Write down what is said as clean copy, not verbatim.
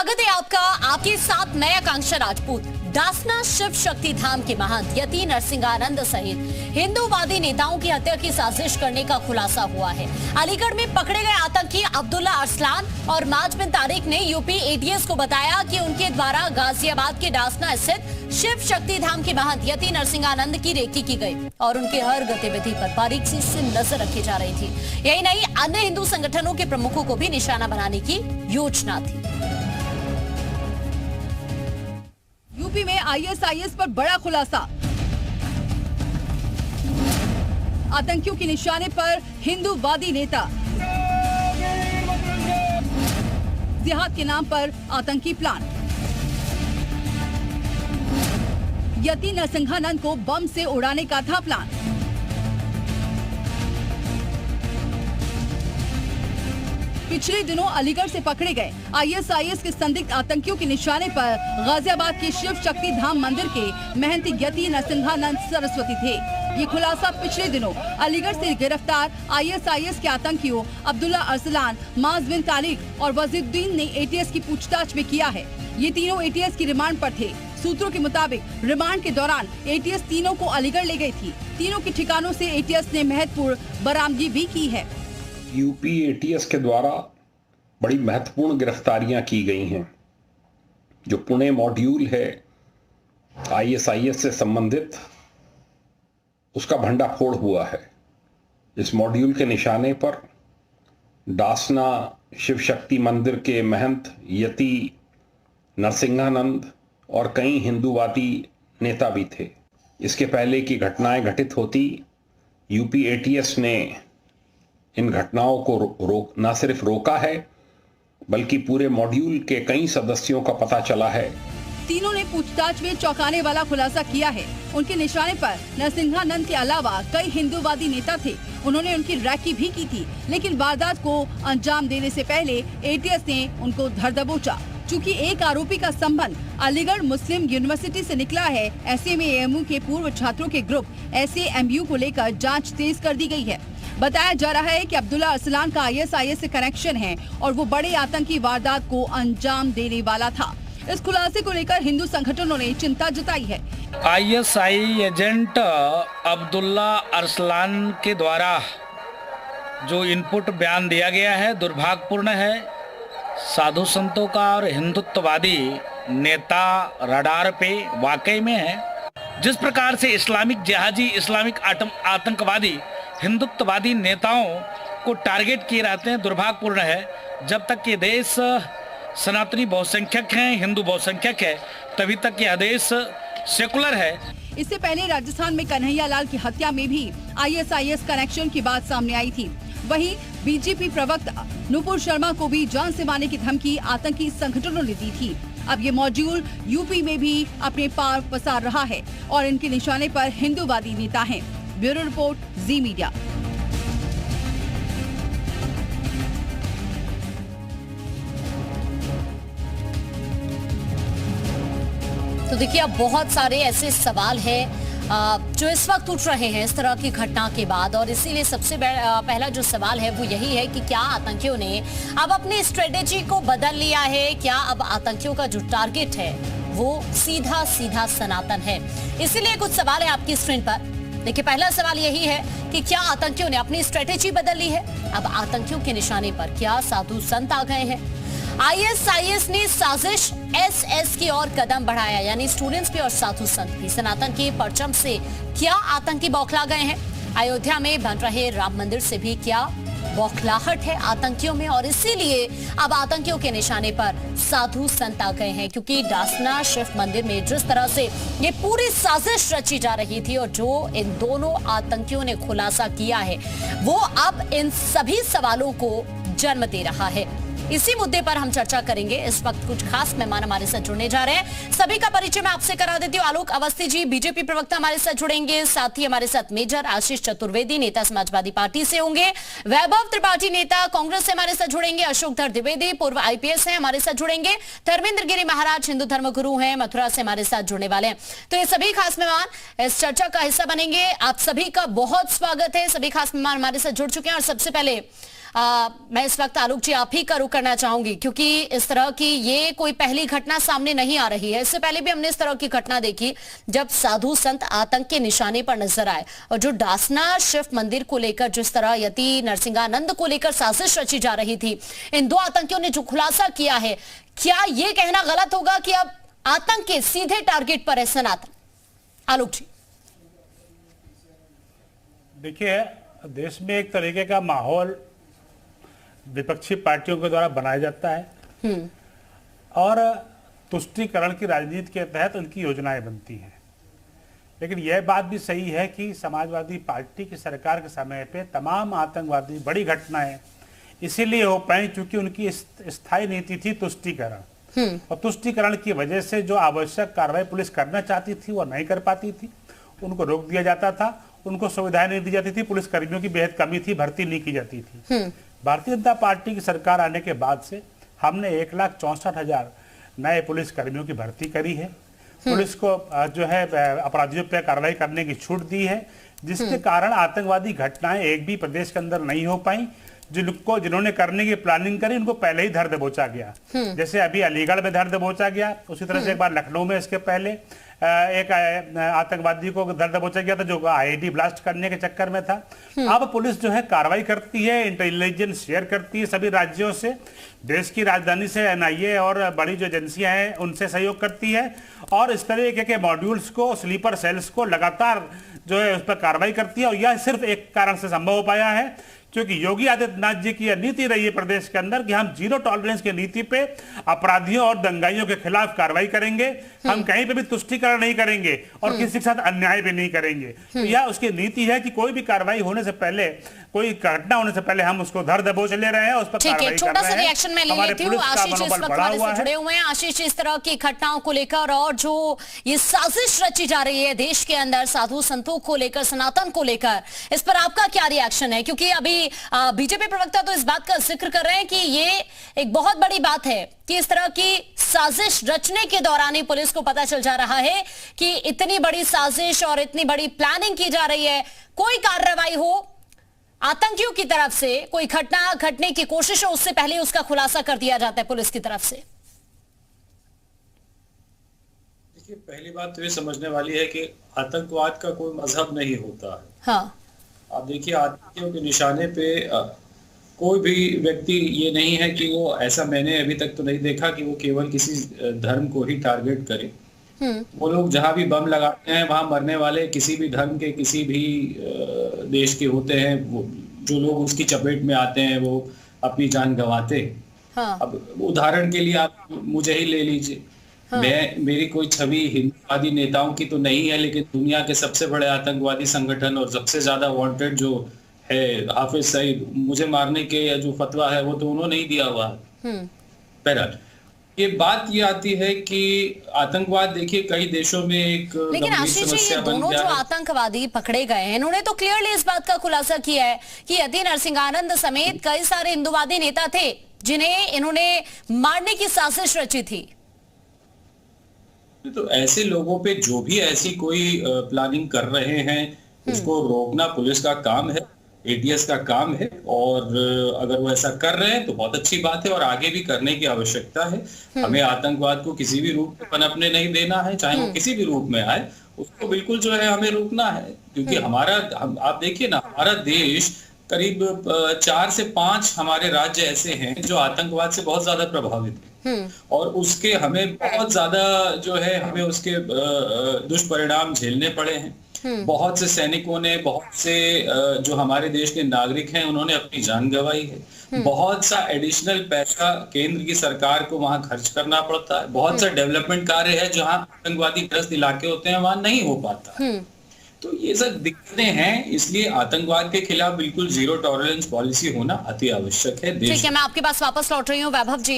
स्वागत है आपका। आपके साथ मैं आकांक्षा राजपूत। दासना शिव शक्ति धाम के महंत यति नरसिंहानंद सहित हिंदूवादी नेताओं की हत्या की साजिश करने का खुलासा हुआ है। अलीगढ़ में पकड़े गए आतंकी अब्दुल्ला अरसलान और माज बिन तारिक ने यूपी एटीएस को बताया कि उनके द्वारा गाजियाबाद के दासना स्थित शिव शक्ति धाम के महंत यति नरसिंहानंद की रेकी की गई और उनके हर गतिविधि पर बारीकी से नजर रखी जा रही थी। यही नहीं, अन्य हिंदू संगठनों के प्रमुखों को भी निशाना बनाने की योजना थी। यूपी में आईएसआईएस पर बड़ा खुलासा। आतंकियों के निशाने पर हिंदूवादी नेता। जिहाद के नाम पर आतंकी प्लान। यति नरसिंहानंद को बम से उड़ाने का था प्लान। पिछले दिनों अलीगढ़ से पकड़े गए आईएसआईएस के संदिग्ध आतंकियों के निशाने पर गाजियाबाद के शिव शक्ति धाम मंदिर के महंत यति नरसिंहानंद सरस्वती थे। ये खुलासा पिछले दिनों अलीगढ़ से गिरफ्तार आईएसआईएस के आतंकियों अब्दुल्ला अरसलान, माज बिन तारिक और वजीरुद्दीन ने एटीएस की पूछताछ में किया है। ये तीनों एटीएस की रिमांड पर थे। सूत्रों के मुताबिक रिमांड के दौरान एटीएस तीनों को अलीगढ़ ले गई थी। तीनों के ठिकानों से एटीएस ने महत्वपूर्ण बरामदगी भी की है। यूपी एटीएस के द्वारा बड़ी महत्वपूर्ण गिरफ्तारियां की गई हैं। जो पुणे मॉड्यूल है आईएसआईएस से संबंधित, उसका भंडाफोड़ हुआ है। इस मॉड्यूल के निशाने पर दासना शिव शक्ति मंदिर के महंत यति नरसिंहानंद और कई हिंदूवादी नेता भी थे। इसके पहले की घटनाएं घटित होती, यूपी एटीएस ने इन घटनाओं को न सिर्फ रोका है, बल्कि पूरे मॉड्यूल के कई सदस्यों का पता चला है। तीनों ने पूछताछ में चौंकाने वाला खुलासा किया है। उनके निशाने पर नरसिंहानंद के अलावा कई हिंदूवादी नेता थे। उन्होंने उनकी रैकी भी की थी, लेकिन वारदात को अंजाम देने से पहले एटीएस ने उनको धर दबोचा। चूँकि एक आरोपी का संबंध अलीगढ़ मुस्लिम यूनिवर्सिटी से निकला है, ऐसे में एएमयू के पूर्व छात्रों के ग्रुप एसएएमयू को लेकर जांच तेज कर दी गई है। बताया जा रहा है कि अब्दुल्ला अरसलान का आईएसआईएस से कनेक्शन है और वो बड़े आतंकी वारदात को अंजाम देने वाला था। इस खुलासे को लेकर हिंदू संगठनों ने चिंता जताई है। आईएसआई एजेंट अब्दुल्ला अरसलान के द्वारा जो इनपुट बयान दिया गया है दुर्भाग्यपूर्ण है। साधु संतों का और हिंदुत्ववादी नेता रडार पे वाकई में है। जिस प्रकार से इस्लामिक जिहादी, इस्लामिक आतंकवादी, हिंदुत्ववादी नेताओं को टारगेट किए रहते हैं, दुर्भाग्यपूर्ण है। जब तक ये देश सनातनी बहुसंख्यक हैं, हिंदू बहुसंख्यक है, तभी तक यह देश सेकुलर है। इससे पहले राजस्थान में कन्हैया लाल की हत्या में भी आईएसआईएस कनेक्शन की बात सामने आई थी। वहीं बीजेपी प्रवक्ता नुपुर शर्मा को भी जान से मारने की धमकी आतंकी संगठनों ने दी थी। अब ये मॉड्यूल यूपी में भी अपने पार पसार रहा है और इनके निशाने पर हिंदूवादी नेता हैं। ब्यूरो रिपोर्ट, जी मीडिया। तो देखिए, अब बहुत सारे ऐसे सवाल हैं जो इस वक्त उठ रहे हैं इस तरह की घटना के बाद, और इसीलिए सबसे पहला जो सवाल है वो यही है कि क्या आतंकियों ने अब अपनी स्ट्रेटेजी को बदल लिया है? क्या अब आतंकियों का जो टारगेट है वो सीधा सीधा सनातन है? इसीलिए कुछ सवाल है आपकी स्क्रीन पर। देखिए, पहला सवाल यही है कि क्या आतंकियों ने अपनी स्ट्रेटेजी बदल ली है? अब आतंकियों के निशाने पर क्या साधु संत आ गए हैं? आईएसआईएस ने साजिश एसएस की ओर कदम बढ़ाया, यानी स्टूडेंट्स भी और साधु संत भी। सनातन के परचम से क्या आतंकी बौखला गए हैं? अयोध्या में बन रहे राम मंदिर से भी क्या बौखलाहट है आतंकियों में? और इसीलिए अब आतंकियों के निशाने पर साधु संत आ गए हैं, क्योंकि दासना शिव मंदिर में जिस तरह से ये पूरी साजिश रची जा रही थी और जो इन दोनों आतंकियों ने खुलासा किया है, वो अब इन सभी सवालों को जन्म दे रहा है। इसी मुद्दे पर हम चर्चा करेंगे। इस वक्त कुछ खास मेहमान हमारे साथ जुड़ने जा रहे हैं। सभी का परिचय मैं आपसे करा देती हूँ। आलोक अवस्थी जी, बीजेपी प्रवक्ता, हमारे साथ जुड़ेंगे। साथ ही हमारे साथ मेजर आशीष चतुर्वेदी, नेता समाजवादी पार्टी से होंगे। वैभव त्रिपाठी, नेता कांग्रेस से हमारे साथ जुड़ेंगे। अशोक धर द्विवेदी, पूर्व आईपीएस हैं, हमारे साथ जुड़ेंगे। धर्मेंद्र गिरी महाराज, हिंदू धर्म गुरु हैं, मथुरा से हमारे साथ जुड़ने वाले हैं। तो ये सभी खास मेहमान इस चर्चा का हिस्सा बनेंगे। आप सभी का बहुत स्वागत है। सभी खास मेहमान हमारे साथ जुड़ चुके हैं और सबसे पहले मैं इस वक्त आलोक जी आप ही का रुख करना चाहूंगी, क्योंकि इस तरह की ये कोई पहली घटना सामने नहीं आ रही है। इससे पहले भी हमने इस तरह की घटना देखी जब साधु संत आतंक के निशाने पर नजर आए, और जो डासना शिव मंदिर को लेकर जिस तरह यति नरसिंहानंद को लेकर साजिश रची जा रही थी, इन दो आतंकियों ने जो खुलासा किया है, क्या ये कहना गलत होगा कि अब आतंक के सीधे टारगेट पर है सनातन? आलोक जी देखिए, देश में एक तरीके का माहौल विपक्षी पार्टियों के द्वारा बनाया जाता है और तुष्टीकरण की राजनीति के तहत उनकी योजनाएं बनती हैं। लेकिन यह बात भी सही है कि समाजवादी पार्टी की सरकार के समय पे तमाम आतंकवादी बड़ी घटनाएं इसीलिए हो पाई क्योंकि उनकी स्थायी नीति थी तुष्टीकरण, और तुष्टीकरण की वजह से जो आवश्यक कार्रवाई पुलिस करना चाहती थी वो नहीं कर पाती थी, उनको रोक दिया जाता था, उनको सुविधाएं नहीं दी जाती थी, पुलिस कर्मियों की बेहद कमी थी, भर्ती नहीं की जाती थी। भारतीय जनता पार्टी की सरकार आने के बाद से हमने 1,64,000 नए पुलिस कर्मियों की भर्ती करी है। पुलिस को जो है अपराधियों पर कार्रवाई करने की छूट दी है, जिसके कारण आतंकवादी घटनाएं एक भी प्रदेश के अंदर नहीं हो पाई। जिन्होंने करने की प्लानिंग करी उनको पहले ही धर दबोचा गया, जैसे अभी अलीगढ़ में धर दबोचा गया, उसी तरह से एक बार लखनऊ में इसके पहले एक आतंकवादी को धर दबोचा गया था जो आईईडी ब्लास्ट करने के चक्कर में था। अब पुलिस जो है कार्रवाई करती है, इंटेलिजेंस शेयर करती है सभी राज्यों से, देश की राजधानी से एनआईए और बड़ी जो एजेंसियां हैं उनसे सहयोग करती है, और इस तरीके के मॉड्यूल्स को, स्लीपर सेल्स को लगातार जो है उस पर कार्रवाई करती है। और यह सिर्फ एक कारण से संभव हो पाया है क्योंकि योगी आदित्यनाथ जी की यह नीति रही है प्रदेश के अंदर कि हम जीरो टॉलरेंस की नीति पे अपराधियों और दंगाइयों के खिलाफ कार्रवाई करेंगे, हम कहीं पे भी तुष्टीकरण नहीं करेंगे और किसी के साथ अन्याय भी नहीं करेंगे। तो यह उसकी नीति है कि कोई भी कार्रवाई होने से पहले, कोई घटना होने से पहले हम उसको धर दबोच ले रहे हैं, उस पर कार्रवाई कर रहे हैं। रिएक्शन में ले लेती हूं। आशीष इस वक्त हमारे से जुड़े हुए हैं। आशीष, इस तरह की घटनाओं को लेकर और जो ये साजिश रची जा रही है देश के अंदर साधु संतों को लेकर, सनातन को लेकर, इस पर आपका क्या रिएक्शन है? क्योंकि अभी बीजेपी प्रवक्ता तो इस बात का जिक्र कर रहे हैं कि ये एक बहुत बड़ी बात है कि इस तरह की साजिश रचने के दौरान ही पुलिस को पता चल जा रहा है कि इतनी बड़ी साजिश और इतनी बड़ी प्लानिंग की जा रही है। कोई कार्रवाई हो आतंकियों की तरफ से, कोई घटना घटने की कोशिश हो, उससे पहले उसका खुलासा कर दिया जाता है पुलिस की तरफ से। देखिए, पहली बात तो ये समझने वाली है कि आतंकवाद का कोई मजहब नहीं होता है। हाँ, आप देखिए, आतंकियों के निशाने पे कोई भी व्यक्ति ये नहीं है कि वो, ऐसा मैंने अभी तक तो नहीं देखा कि वो केवल किसी धर्म को ही टारगेट करे। वो लोग जहां भी बम लगाते हैं वहां मरने वाले किसी भी धर्म के, किसी भी देश के होते हैं। वो जो लोग उसकी चपेट में आते हैं वो अपनी जान गंवाते। हाँ। अब उदाहरण के लिए आप मुझे ही ले लीजिए। हाँ। मेरी कोई छवि हिंदुवादी नेताओं की तो नहीं है, लेकिन दुनिया के सबसे बड़े आतंकवादी संगठन और सबसे ज्यादा वांटेड जो है हाफिज सईद, मुझे मारने के या जो फतवा है वो तो उन्होंने ही दिया हुआ है। बहरहाल ये बात ये आती है कि आतंकवाद, देखिए, कई देशों में एक लेकिन आशीष जी, ये दोनों जो आतंकवादी पकड़े गए हैं, इन्होंने तो क्लियरली इस बात का खुलासा किया है कि यति नरसिंहानंद समेत कई सारे हिंदुवादी नेता थे जिन्हें इन्होंने मारने की साजिश रची थी। तो ऐसे लोगों पे जो भी ऐसी कोई प्लानिंग कर रहे हैं उसको रोकना पुलिस का काम है, एटीएस का काम है, और अगर वो ऐसा कर रहे हैं तो बहुत अच्छी बात है और आगे भी करने की आवश्यकता है। हमें आतंकवाद को किसी भी रूप में पनपने नहीं देना है, चाहे वो किसी भी रूप में आए, उसको बिल्कुल जो है हमें रोकना है। क्योंकि आप देखिए ना, हमारा देश करीब 4 से 5 हमारे राज्य ऐसे हैं जो आतंकवाद से बहुत ज्यादा प्रभावित हैं, और उसके हमें बहुत ज्यादा जो है हमें उसके दुष्परिणाम झेलने पड़े हैं। बहुत से सैनिकों ने, बहुत से जो हमारे देश के नागरिक हैं उन्होंने अपनी जान गंवाई है। बहुत सा एडिशनल पैसा केंद्र की सरकार को वहां खर्च करना पड़ता है। बहुत सा डेवलपमेंट कार्य है जहां आतंकवादी ग्रस्त इलाके होते हैं वहां नहीं हो पाता। तो ये सब दिक्कतें हैं, इसलिए आतंकवाद के खिलाफ बिल्कुल जीरो टॉलरेंस पॉलिसी होना अति आवश्यक है। ठीक है, मैं आपके पास वापस लौट रही हूँ वैभव जी।